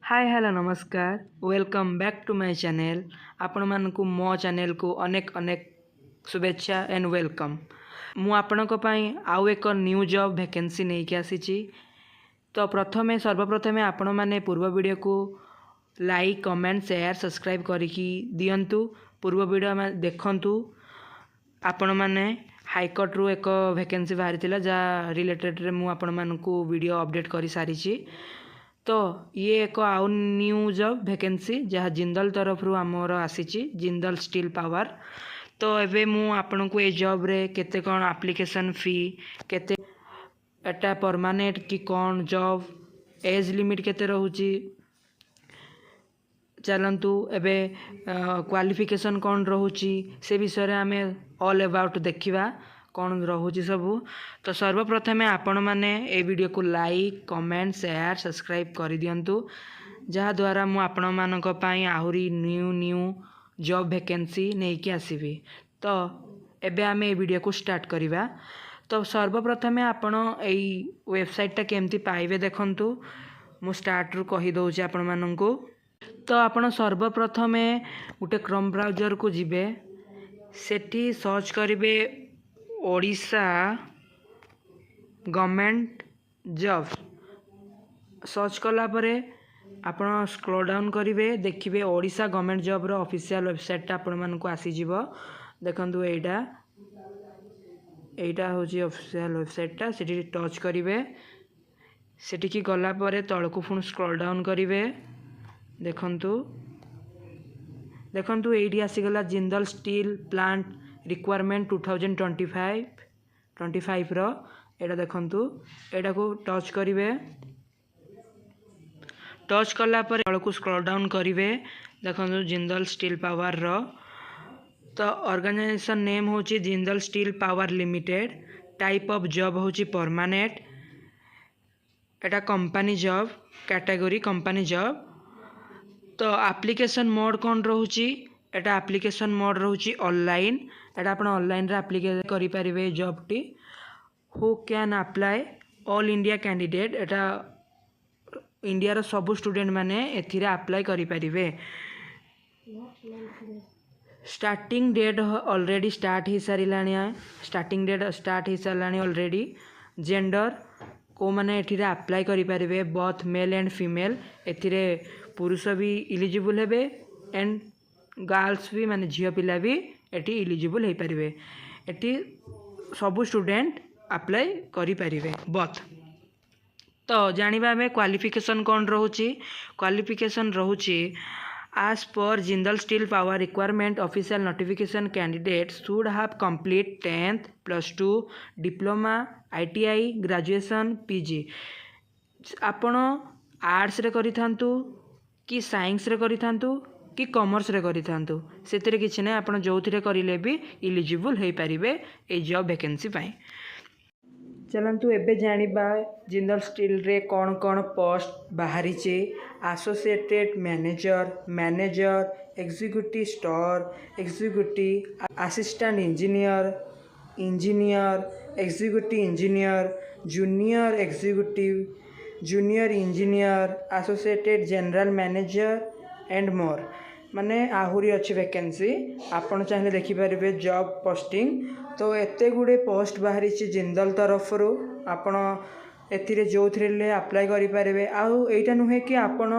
हाय hello नमस्कार welcome back to my channel आपण मानकु मो चैनल को अनेक अनेक शुभेच्छा एंड वेलकम मु आपणक पई आउ एक न्यू जॉब वैकेंसी नहीं के आसीची। तो प्रथमे सर्वप्रथमे आपण माने पूर्व वीडियो को लाइक कमेंट शेयर सब्सक्राइब करिकी दियंतु। पूर्व वीडियो में देखंतु आपण माने हाईकोर्ट रु एक वैकेंसी बाहरी थिला जा रिलेटेड रे मु आपण मानकु वीडियो अपडेट करी सारिची। तो ये एक आउ न्यू जॉब वैकेंसी जहाँ जिंदल तरफ रु आमर आसीची जिंदल स्टील पावर। तो एबे मु आपन को ए जॉब रे केते कौन एप्लिकेशन फी केते एटा परमानेंट कि कौन जॉब एज लिमिट केते रहूची चलंतु एबे क्वालिफिकेशन कौन रहूची से विषय रे आमे ऑल अबाउट देखिबा कौन रहूची सबू। तो सर्वप्रथमे आपण माने ए वीडियो को लाइक कमेंट शेयर सब्सक्राइब कर दियंतु जहाँ द्वारा मु आपण मानक पई आहुरी न्यू न्यू जॉब वैकेंसी नहीं कि आसीबी। तो एबे आमे ए वीडियो को स्टार्ट करिबा। तो सर्वप्रथमे आपण एई वेबसाइट टा केमती पाइबे देखंतु मु स्टार्ट रु कहि दउची आपण माननकु। तो आपण सर्वप्रथमे उटे क्रोम ब्राउजर को जिबे सेठी सर्च करिवे ओडिशा गवर्नमेंट जॉब सर्च कला परे आपण स्क्रॉल डाउन करिवे देखिबे ओडिशा गवर्नमेंट जॉब रो ऑफिशियल वेबसाइट टा आपण मानकु आसी जिवो। देखंतु एटा होची ऑफिशियल वेबसाइट टा सेठी टच करिवे सेठी की गला परे तळकु फुण स्क्रॉल डाउन करिवे देखंतु एडी आसी गला जिंदल स्टील प्लांट रिक्वायरमेंट 2025 रो एटा देखंतु एटा को टच करिवे टच कला पर तळकु स्क्रॉल डाउन करिवे देखंतु जिंदल स्टील पावर रो। तो ऑर्गेनाइजेशन नेम होची Jindal steel power limited type of job होची परमानेंट एटा company job category company job. तो एप्लिकेशन मोड कौन रहूची एटा एप्लिकेशन मोड रहूची ऑनलाइन एटा आपण ऑनलाइन रे एप्लीकेशन करि परिबे जॉब टी who can apply all India candidate एटा इंडिया रो सब स्टूडेंट माने एथिरे अप्लाई करि परिबे। स्टार्टिंग डेट ऑलरेडी स्टार्ट ही सारिलानी स्टार्टिंग डेट स्टार्ट ही सारिलानी ऑलरेडी। जेंडर को माने एथिरे अप्लाई करि परिबे बोथ मेल एंड फीमेल एथिरे पुरुष भी इलिजिबल हेबे एंड गर्ल्स भी माने झियो पिला भी एटी इलिजिबल हे परिबे एटी सब स्टूडेंट अप्लाई करि परिबे बोथ। तो जानिबा में क्वालिफिकेशन कौन रहूची क्वालिफिकेशन रहूची as per Jindal steel power requirement official notification candidate should have complete 10th +2 diploma ITI graduation PG आपण आर्ट्स रे करि थांतु कि साइंस रे करि थांतु कि कॉमर्स रे करि थांतु सेतरे किछि नै आपण जोथिरे करिले भी इलिजिबल हे परिबे ए जॉब वैकेंसी पई। चलंतु एबे जानिबा जिंदल स्टील रे कौन कौन पोस्ट बाहरी चे associated manager manager executive store executive assistant engineer engineer executive engineer junior executive junior engineer associated general manager and more माने आहुरी अच्छी वैकेंसी आपण चाहिए देखिपारे जॉब पोस्टिंग। तो एते गुड़े पोस्ट बाहरी जिंदल तरफ रू आपण एथिरे जो थे अप्लाई करें आईटा नुहे कि आपण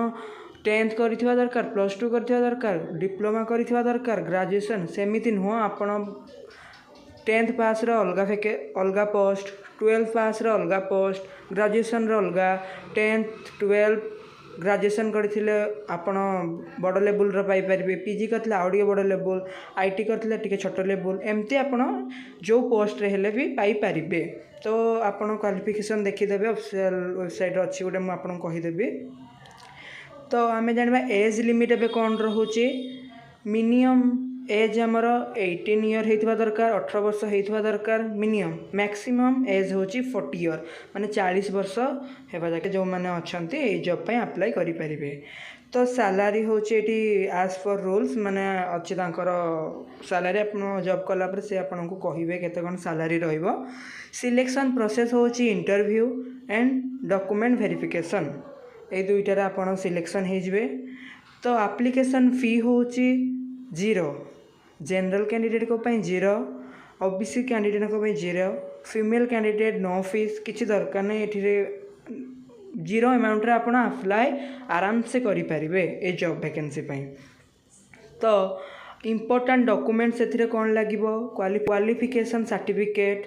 10th करिथिबा दरकार +2 करिथिबा दरकार डिप्लोमा करिथिबा दरकार ग्रेजुएशन सेमिति नुह आपण 10th पास रो अलगा पोस्ट 12th पास रो अलगा पोस्ट ग्रेजुएशन रो अलगा 10th 12th ग्रेजुएशन करथिले आपण बड़ लेवल रो पाई परिबे पीजी करथिले आउडी बड़ लेवल आईटी करथिले टिके छोट लेवल एमती आपण जो पोस्ट रे हेले भी पाई परिबे। तो आपण क्वालिफिकेशन देखि देबे ऑफिशियल वेबसाइट अछि गोटे मु आपण कहि देबी। तो आमे जानबा एज लिमिट एबे कोन रहूची मिनिमम एज हमर 18 ईयर हेतबा दरकार 18 वर्ष हेतबा दरकार मिनिमम मैक्सिमम एज होची 40 ईयर माने 40 वर्ष हेबा जाके जो माने अछंती ए जॉब पय अप्लाई करि परिबे। तो सैलरी होची एटी एज पर रूल्स माने अछि तांकर सैलरी अपन जॉब कला पर से आपन को कहिबे केते कोन सैलरी रहइबो। सिलेक्शन प्रोसेस होची इंटरव्यू एंड डॉक्यूमेंट वेरिफिकेशन ए दुईटार आपण सिलेक्शन हो तो एप्लिकेशन फी होची 0 जनरल कैंडिडेट को पई 0 ओबीसी कैंडिडेट को पई 0 फीमेल कैंडिडेट नो फीस किसी दरकार नहीं एठिरे 0 अमाउंट रे आपण अप्लाई आराम से करि परिबे ए जॉब वैकेंसी पई। तो इम्पोर्टेंट डॉक्यूमेंट से कौन लगे qualification certificate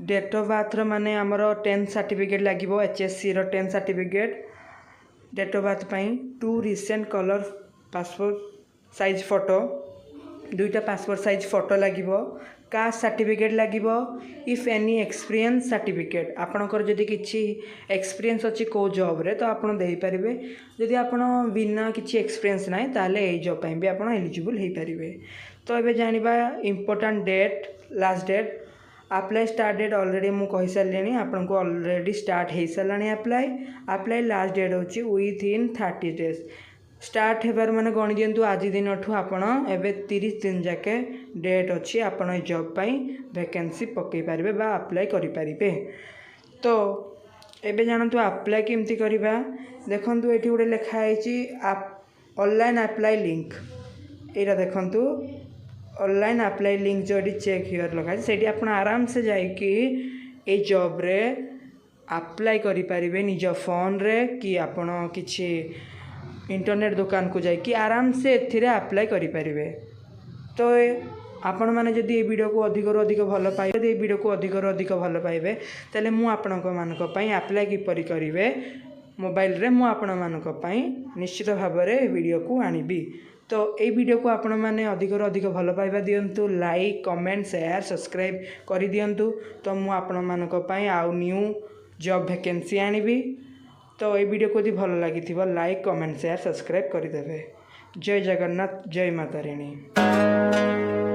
date of birth माने आमर 10th सर्टिफिकेट लगे HSC रो 10th certificate date of birth पाई 2 recent colour passport size photo 2टा पासपोर्ट साइज फोटो लगे कास्ट सर्टिफिकेट लगे इफ एनी एक्सपीरियंस सर्टिफिकेट आपणकर जदि किसी एक्सपीरियंस अच्छी को जॉब रे तो आपन दे पारिबे जदि आपन बिना किसी एक्सपीरियंस नाही ताले ए जॉब पई भी आपन एलिजिबल हे पारिबे। तो एबे जानिबा important date last date apply start date already मु कहि सारलेनी आपन को ऑलरेडी स्टार्ट हे सारलानी अप्लाई लास्ट डेट होची विथ इन 30 डेज स्टार्ट हेबार माने गणी दियंतु आज दिन आपण एबे 30 दिन जाके डेट अच्छी आपण ए जॉब पाई वैकेंसी पकई पारिबे बा अप्लाई करि पारिबे। तो एबे जानतु अप्लाई केमती करिबा देखंतु एठी उडे लिखा आइची ऑनलाइन अप्लाई लिंक एटा देखंतु ऑनलाइन अप्लाई लिंक जोडी चेक हियर लगा सेठी आपण आराम से जाई कि ए जॉब रे अप्लाई करि पारिबे निज फोन रे कि आपण किछि इंटरनेट दुकान को जाकि आराम से एथिरे अप्लाई करि पारिबे। तो आपण माने जदि ए वीडियो को अधिक अधिक भल पाइबे जदि ए वीडियो को अधिक भल पाइबे तले मु आपणक मानक पई अप्लाई किपरि करिवे मोबाइल रे मु आपण मानक पई निश्चित भाव में वीडियो को आनिबी। तो ये वीडियो को आपण मैंने अधिक भल पाइबा दियंतु लाइक कमेंट शेयर सब्सक्राइब कर दियंतु। तो मु आपण मानक पई आउ न्यू जॉब वैकेंसी आनिबी। तो ये वीडियो को यदि भल लगी लाइक कमेंट शेयर सब्सक्राइब करदेवे। जय जगन्नाथ जय माता रानी।